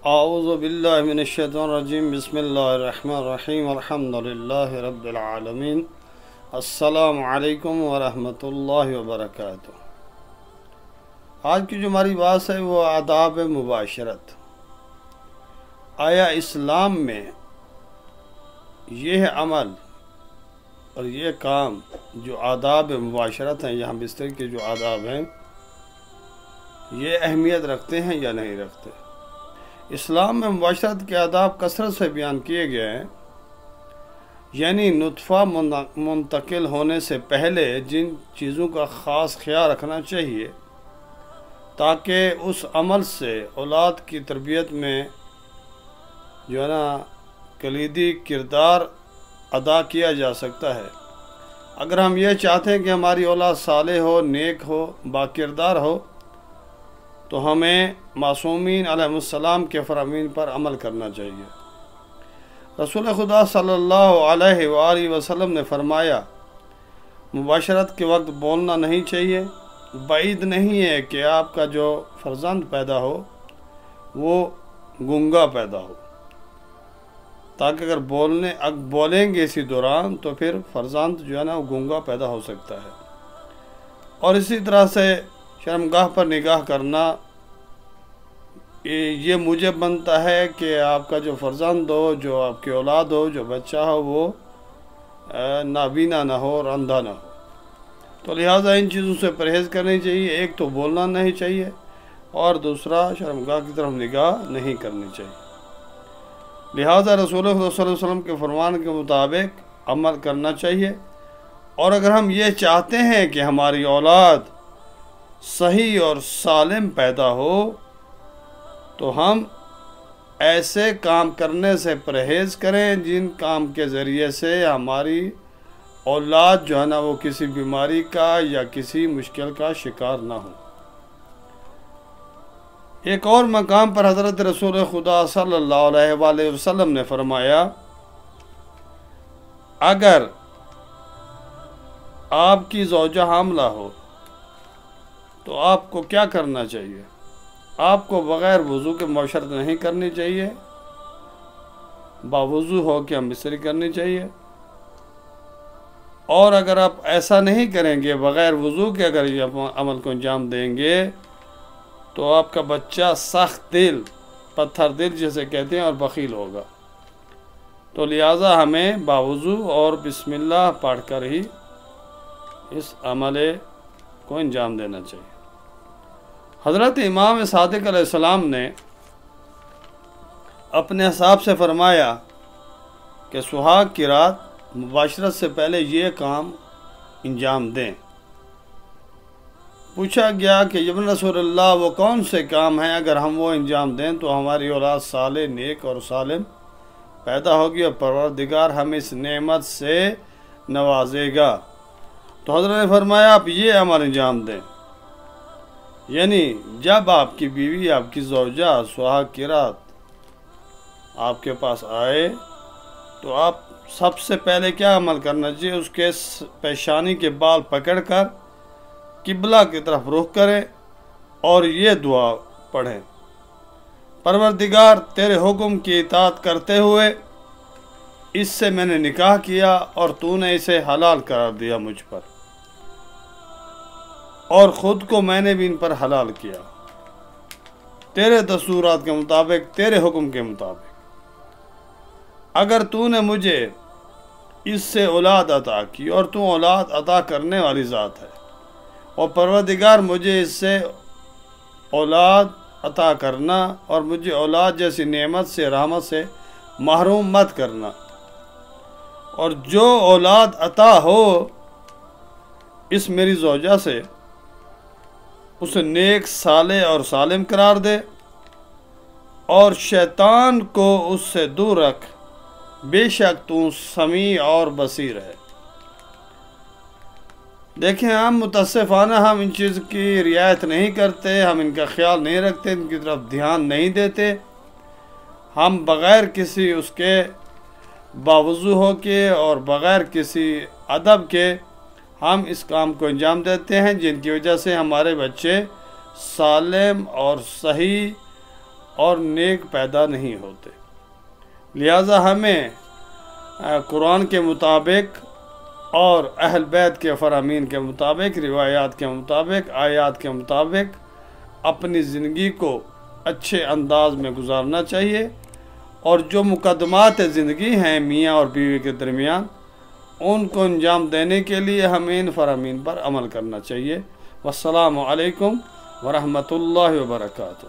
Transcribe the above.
اعوذ باللہ من الشیطان الرجیم بسم اللہ الرحمن الرحیم الحمدللہ رب العالمین السلام علیکم ورحمۃ اللہ وبرکاتہ۔ آج کی جو ہماری بات ہے وہ آداب مباشرت۔ آیا اسلام میں یہ عمل اور یہ کام جو آداب مباشرت ہیں، یہاں بستر کے جو آداب ہیں، یہ اہمیت رکھتے ہیں یا نہیں رکھتے؟ اسلام میں مباشرت کے آداب کثرت سے بیان کیے گئے ہیں، یعنی نطفہ منتقل ہونے سے پہلے جن چیزوں کا خاص خیال رکھنا چاہیے تاکہ اس عمل سے اولاد کی تربیت میں جو ہے نا کلیدی کردار ادا کیا جا سکتا ہے۔ اگر ہم یہ چاہتے ہیں کہ ہماری اولاد صالح ہو، نیک ہو، باکردار ہو، تو ہمیں معصومین علیہ السلام کے فرامین پر عمل کرنا چاہیے۔ رسول خدا صلی اللہ علیہ وآلہ وسلم نے فرمایا، مباشرت کے وقت بولنا نہیں چاہیے۔ بعید نہیں ہے کہ آپ کا جو فرزند پیدا ہو وہ گنگا پیدا ہو، تاکہ اگر بولیں گے اسی دوران تو پھر فرزند جو ہے نا وہ گنگا پیدا ہو سکتا ہے۔ اور اسی طرح سے شرمگاہ پر نگاہ کرنا، یہ موجب بنتا ہے کہ آپ کا جو فرزند ہو، جو آپ کی اولاد ہو، جو بچہ ہو، وہ نابینا نہ ہو اور اندھا نہ ہو۔ تو لہٰذا ان چیزوں سے پرہیز کرنی چاہیے۔ ایک تو بولنا نہیں چاہیے، اور دوسرا شرمگاہ کی طرف نگاہ نہیں کرنی چاہیے۔ لہٰذا رسول اللہ صلی اللہ علیہ وسلم کے فرمان کے مطابق عمل کرنا چاہیے۔ اور اگر ہم یہ چاہتے ہیں کہ ہماری اولاد صحیح اور سالم پیدا ہو تو ہم ایسے کام کرنے سے پرہیز کریں جن کام کے ذریعے سے ہماری اولاد جو ہے نا وہ کسی بیماری کا یا کسی مشکل کا شکار نہ ہو۔ ایک اور مقام پر حضرت رسول خدا صلی اللہ علیہ وآلہ وسلم نے فرمایا، اگر آپ کی زوجہ حاملہ ہو تو آپ کو کیا کرنا چاہیے؟ آپ کو بغیر وضو کے مباشرت نہیں کرنی چاہیے، باوضو ہو کے ہم بستری کرنی چاہیے۔ اور اگر آپ ایسا نہیں کریں گے، بغیر وضو کے اگر یہ عمل کو انجام دیں گے تو آپ کا بچہ سخت دل، پتھر دل جسے کہتے ہیں، اور بخیل ہوگا۔ تو لہٰذا ہمیں باوضو اور بسم اللہ پڑھ کر ہی اس عمل کو انجام دینا چاہیے۔ حضرت امام صادق علیہ السلام نے اپنے اصحاب سے فرمایا کہ سہاگ کی رات مباشرت سے پہلے یہ کام انجام دیں۔ پوچھا گیا کہ ابن رسول اللہ وہ کون سے کام ہیں اگر ہم وہ انجام دیں تو ہماری اولاد صالح، نیک اور سالم پیدا ہوگی اور پروردگار ہمیں اس نعمت سے نوازے گا؟ تو حضرت نے فرمایا، آپ یہ عمل انجام دیں، یعنی جب آپ کی بیوی، آپ کی زوجہ سہاگ کی رات آپ کے پاس آئے تو آپ سب سے پہلے کیا عمل کرنا چاہیے؟ اس کے پیشانی کے بال پکڑ کر قبلہ کی طرف رخ کریں اور یہ دعا پڑھیں، پروردگار تیرے حکم کی اطاعت کرتے ہوئے اس سے میں نے نکاح کیا اور تو نے اسے حلال قرار دیا مجھ پر، اور خود کو میں نے بھی ان پر حلال کیا تیرے دستورات کے مطابق، تیرے حکم کے مطابق۔ اگر تو نے مجھے اس سے اولاد عطا کی، اور تو اولاد عطا کرنے والی ذات ہے، اور پروردگار مجھے اس سے اولاد عطا کرنا اور مجھے اولاد جیسی نعمت سے، رحمت سے محروم مت کرنا، اور جو اولاد عطا ہو اس میری زوجہ سے اسے نیک، صالح اور سالم قرار دے، اور شیطان کو اس سے دور رکھ، بے شک تو سمیع اور بصیر ہے۔ دیکھیں، ہم متاسفانہ ہم ان چیز کی رعایت نہیں کرتے، ہم ان کا خیال نہیں رکھتے، ان کی طرف دھیان نہیں دیتے۔ ہم بغیر کسی اس کے باوضو ہو کے اور بغیر کسی ادب کے ہم اس کام کو انجام دیتے ہیں، جن کی وجہ سے ہمارے بچے سالم اور صحیح اور نیک پیدا نہیں ہوتے۔ لہذا ہمیں قرآن کے مطابق اور اہل بیت کے فرامین کے مطابق، روایات کے مطابق، آیات کے مطابق اپنی زندگی کو اچھے انداز میں گزارنا چاہیے، اور جو مقدمات زندگی ہیں میاں اور بیوی کے درمیان، ان کو انجام دینے کے لیے ہمیں ان فرامین پر عمل کرنا چاہیے۔ والسلام علیکم ورحمۃ اللہ وبرکاتہ۔